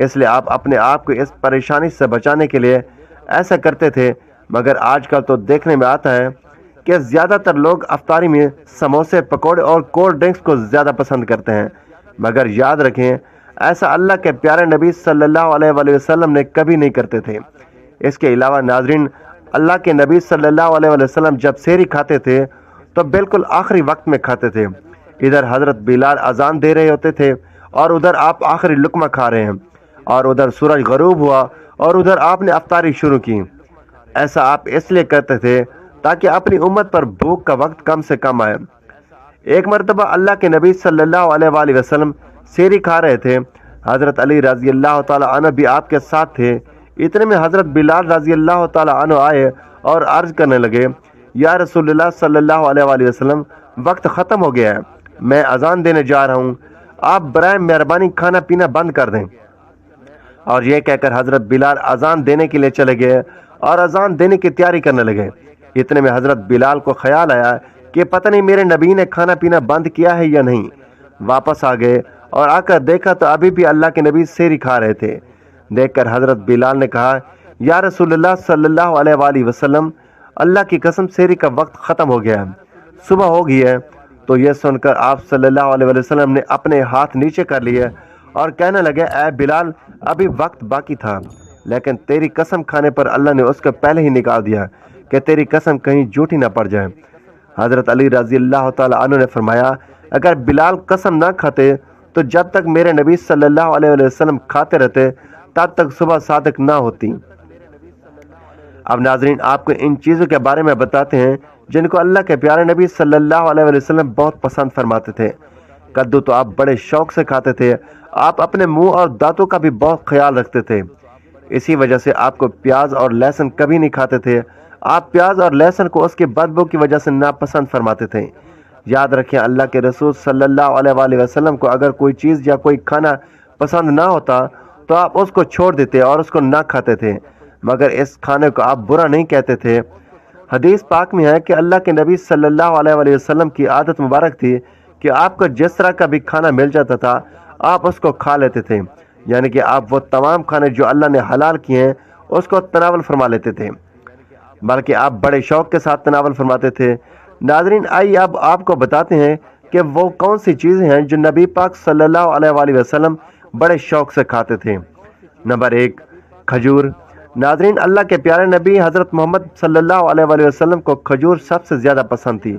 اس لیے آپ اپنے آپ کو اس پریشانی سے بچانے کے لیے ایسا کرتے تھے۔ مگر آج کل تو دیکھنے میں آتا ہے کہ زیادہ تر لوگ افطاری میں سموسے، پکوڑے اور کولڈ ڈرنکس کو زیادہ پسند کرتے ہیں۔ مگر یاد رکھیں، ایسا اللہ کے پیارے نبی صلی اللہ علیہ وآلہ وسلم نے کبھی نہیں کرتے تھے۔ اس کے علاوہ ناظرین، اللہ کے نبی صلی اللہ علیہ وآلہ وسلم جب سحری کھاتے تھے تو بالکل آخری وقت میں کھاتے تھے۔ ادھر حضرت بلال اذان دے رہے ہوتے تھے اور ادھر آپ آخری لقمہ کھا رہے ہیں، اور ادھر سورج غروب ہوا اور ادھر آپ نے افطاری شروع کی۔ ایسا آپ اس لیے کرتے تھے تاکہ اپنی امت پر بھوک کا وقت کم سے کم آئے۔ ایک مرتبہ اللہ کے نبی صلی اللہ علیہ وآلہ وسلم سحری کھا رہے تھے۔ حضرت علی رضی اللہ تعالی عنہ بھی آپ کے ساتھ تھے۔ اتنے میں حضرت بلال رضی اللہ تعالی عنہ آئے اور عرض کرنے لگے، یا رسول اللہ صلی اللہ علیہ وآلہ وسلم، وقت ختم ہو گیا ہے، میں اذان دینے جا رہا ہوں، آپ برائے مہربانی کھانا پینا بند کر دیں۔ اور یہ کہہ کر حضرت بلال اذان دینے کے لیے چلے گئے اور اذان دینے کی تیاری کرنے لگے۔ اتنے میں حضرت بلال کو خیال آیا کہ پتہ نہیں میرے نبی نے کھانا پینا بند کیا ہے یا نہیں۔ واپس آ گئے اور آ کر دیکھا تو ابھی بھی اللہ کے نبی سحری کھا رہے تھے۔ دیکھ کر حضرت بلال نے کہا، یا رسول اللہ صلی اللہ علیہ وآلہ وسلم، اللہ کی قسم سحری کا وقت ختم ہو گیا ہے، صبح ہو گئی ہے۔ تو یہ سن کر آپ صلی اللہ علیہ وآلہ وسلم نے اپنے ہاتھ نیچے کر لیے اور کہنے لگے، اے بلال، ابھی وقت باقی تھا، لیکن تیری قسم کھانے پر اللہ نے اس کو پہلے ہی نکال دیا کہ تیری قسم کہیں جھوٹی نہ پڑ جائے۔ حضرت علی رضی اللہ تعالی عنہ نے فرمایا، اگر بلال قسم نہ کھاتے تو جب تک میرے نبی صلی اللہ علیہ وآلہ وسلم کھاتے رہتے تب تک صبح صادق نہ ہوتی۔ اب ناظرین، آپ کو ان چیزوں کے بارے میں بتاتے ہیں جن کو اللہ کے پیارے نبی صلی اللہ علیہ وآلہ وسلم بہت پسند فرماتے تھے۔ کدو تو آپ بڑے شوق سے کھاتے تھے، آپ اپنے منہ اور دانتوں کا بھی بہت خیال رکھتے تھے، اسی وجہ سے آپ کو پیاز اور لہسن کبھی نہیں کھاتے تھے۔ آپ پیاز اور لہسن کو اس کی بدبو کی وجہ سے ناپسند فرماتے تھے۔ یاد رکھیں، اللہ کے رسول صلی اللہ علیہ وآلہ وسلم کو اگر کوئی چیز یا کوئی کھانا پسند نہ ہوتا تو آپ اس کو چھوڑ دیتے اور اس کو نہ کھاتے تھے، مگر اس کھانے کو آپ برا نہیں کہتے تھے۔ حدیث پاک میں ہے کہ اللہ کے نبی صلی اللہ علیہ وآلہ وسلم کی عادت مبارک تھی کہ آپ کو جس طرح کا بھی کھانا مل جاتا تھا آپ اس کو کھا لیتے تھے، یعنی کہ آپ وہ تمام کھانے جو اللہ نے حلال کیے ہیں اس کو تناول فرما لیتے تھے، بلکہ آپ بڑے شوق کے ساتھ تناول فرماتے تھے۔ ناظرین، آئیے اب آپ کو بتاتے ہیں کہ وہ کون سی چیزیں ہیں جو نبی پاک صلی اللہ علیہ وآلہ وسلم بڑے شوق سے کھاتے تھے۔ نمبر 1، کھجور۔ ناظرین، اللہ کے پیارے نبی حضرت محمد صلی اللہ علیہ وآلہ وسلم کو کھجور سب سے زیادہ پسند تھی۔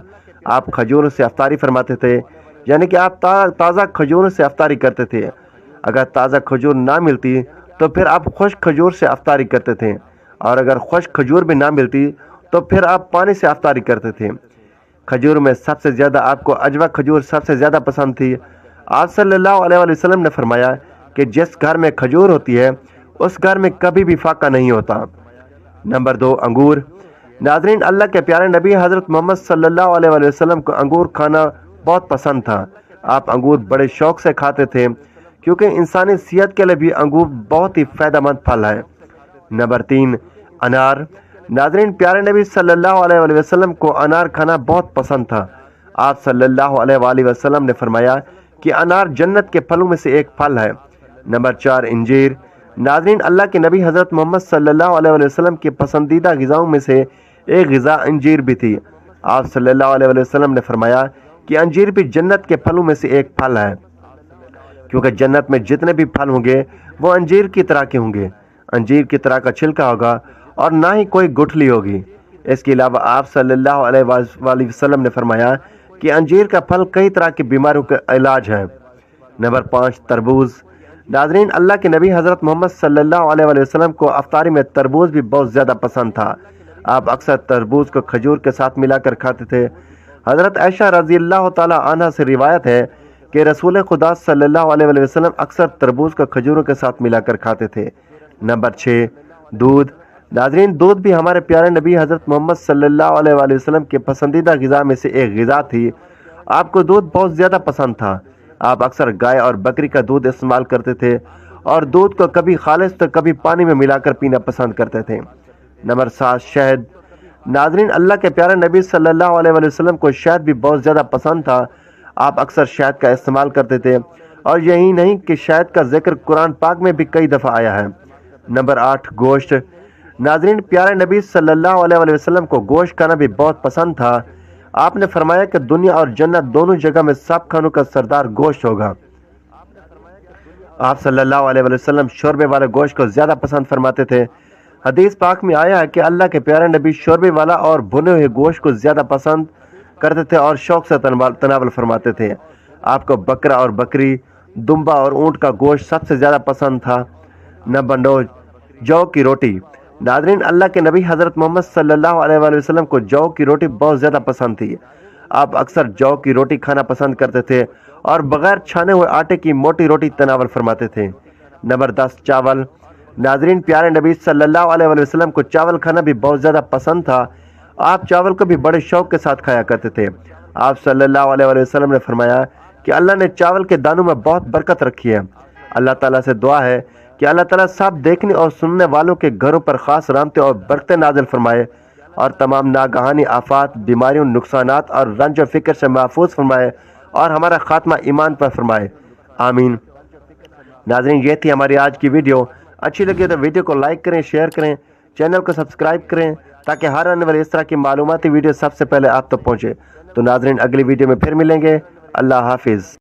آپ کھجوروں سے افطاری فرماتے تھے، یعنی کہ آپ تازہ کھجوروں سے افطاری کرتے تھے۔ اگر تازہ کھجور نہ ملتی تو پھر آپ خشک کھجور سے افطاری کرتے تھے، اور اگر خشک کھجور بھی نہ ملتی تو پھر آپ پانی سے افطاری کرتے تھے۔ کھجور میں سب سے زیادہ آپ کو اجوا کھجور سب سے زیادہ پسند تھی۔ آپ صلی اللہ علیہ وآلہ وسلم نے فرمایا کہ جس گھر میں کھجور ہوتی ہے اس گھر میں کبھی بھی فاقہ نہیں ہوتا۔ نمبر 2، انگور۔ ناظرین، اللہ کے پیارے نبی حضرت محمد صلی اللہ علیہ وآلہ وسلم کو انگور کھانا بہت پسند تھا۔ آپ انگور بڑے شوق سے کھاتے تھے کیونکہ انسانی صحت کے لیے بھی انگور بہت ہی فائدہ مند پھل ہے۔ نمبر 3، انار۔ ناظرین، پیارے نبی صلی اللہ علیہ وآلہ وسلم کو انار کھانا بہت پسند تھا۔ آپ صلی اللہ علیہ وآلہ وسلم نے فرمایا کہ انار جنت کے پھلوں میں سے ایک پھل ہے۔ نمبر 4، انجیر۔ ناظرین، اللہ کے نبی حضرت محمد صلی اللہ علیہ وآلہ وسلم کی پسندیدہ غذاؤں میں سے ایک غذا انجیر بھی تھی۔ آپ صلی اللہ علیہ وآلہ وسلم نے فرمایا کہ انجیر بھی جنت کے پھلوں میں سے ایک پھل ہے، کیونکہ جنت میں جتنے بھی پھل ہوں گے وہ انجیر کی طرح کے ہوں گے، انجیر کی طرح کا چھلکا ہوگا اور نہ ہی کوئی گٹھلی ہوگی۔ اس کے علاوہ آپ صلی اللہ علیہ وآلہ وسلم نے فرمایا کہ انجیر کا پھل کئی طرح کی بیماریوں کا علاج ہے۔ نمبر 5، تربوز۔ ناظرین، اللہ کے نبی حضرت محمد صلی اللہ علیہ وآلہ وسلم کو افطاری میں تربوز بھی بہت زیادہ پسند تھا۔ آپ اکثر تربوز کو کھجور کے ساتھ ملا کر کھاتے تھے۔ حضرت عائشہ رضی اللہ تعالی عنہا سے روایت ہے کہ رسول خدا صلی اللہ علیہ وآلہ وسلم اکثر تربوز کو کھجوروں کے ساتھ ملا کر کھاتے تھے۔ نمبر 6، دودھ۔ ناظرین، دودھ بھی ہمارے پیارے نبی حضرت محمد صلی اللہ علیہ وآلہ وسلم کے پسندیدہ غذا میں سے ایک غذا تھی۔ آپ کو دودھ بہت زیادہ پسند تھا۔ آپ اکثر گائے اور بکری کا دودھ استعمال کرتے تھے اور دودھ کو کبھی خالص تو کبھی پانی میں ملا کر پینا پسند کرتے تھے۔ نمبر 7، شہد۔ ناظرین، اللہ کے پیارے نبی صلی اللہ علیہ وآلہ وسلم کو شہد بھی بہت زیادہ پسند تھا۔ آپ اکثر شہد کا استعمال کرتے تھے اور یہی نہیں کہ شہد کا ذکر قرآن پاک میں بھی کئی دفعہ آیا ہے۔ نمبر 8، گوشت۔ ناظرین، پیارے نبی صلی اللہ علیہ وسلم کو گوشت کھانا بھی بہت پسند تھا۔ آپ نے فرمایا کہ دنیا اور جنت دونوں جگہ میں سب کھانوں کا سردار گوشت ہوگا۔ آپ صلی اللہ علیہ وسلم شوربے والے گوشت کو زیادہ پسند فرماتے تھے۔ حدیث پاک میں آیا ہے کہ اللہ کے پیارے نبی شوربے والا اور بھنے ہوئے گوشت کو زیادہ پسند کرتے تھے اور شوق سے تناول فرماتے تھے۔ آپ کو بکرا اور بکری، دمبا اور اونٹ کا گوشت سب سے زیادہ پسند تھا۔ نمبر 9، جو کی روٹی۔ ناظرین، اللہ کے نبی حضرت محمد صلی اللہ علیہ وسلم کو جو کی روٹی بہت زیادہ پسند تھی۔ آپ اکثر جو کی روٹی کھانا پسند کرتے تھے اور بغیر چھانے ہوئے آٹے کی موٹی روٹی تناول فرماتے تھے۔ نمبر 10، چاول۔ ناظرین، پیارے نبی صلی اللہ علیہ وسلم کو چاول کھانا بھی بہت زیادہ پسند تھا۔ آپ چاول کو بھی بڑے شوق کے ساتھ کھایا کرتے تھے۔ آپ صلی اللہ علیہ وسلم نے فرمایا کہ اللہ نے چاول کے دانوں میں بہت برکت رکھی ہے۔ اللہ تعالیٰ سے دعا ہے کہ اللہ تعالیٰ سب دیکھنے اور سننے والوں کے گھروں پر خاص رحمتیں اور برکتیں نازل فرمائے اور تمام ناگہانی آفات، بیماریوں، نقصانات اور رنج و فکر سے محفوظ فرمائے اور ہمارا خاتمہ ایمان پر فرمائے، آمین۔ ناظرین، یہ تھی ہماری آج کی ویڈیو۔ اچھی لگی تو ویڈیو کو لائک کریں، شیئر کریں، چینل کو سبسکرائب کریں تاکہ ہر آنے والی اس طرح کی معلوماتی ویڈیو سب سے پہلے آپ تک پہنچے۔ تو ناظرین، اگلی ویڈیو میں پھر ملیں گے۔ اللہ حافظ۔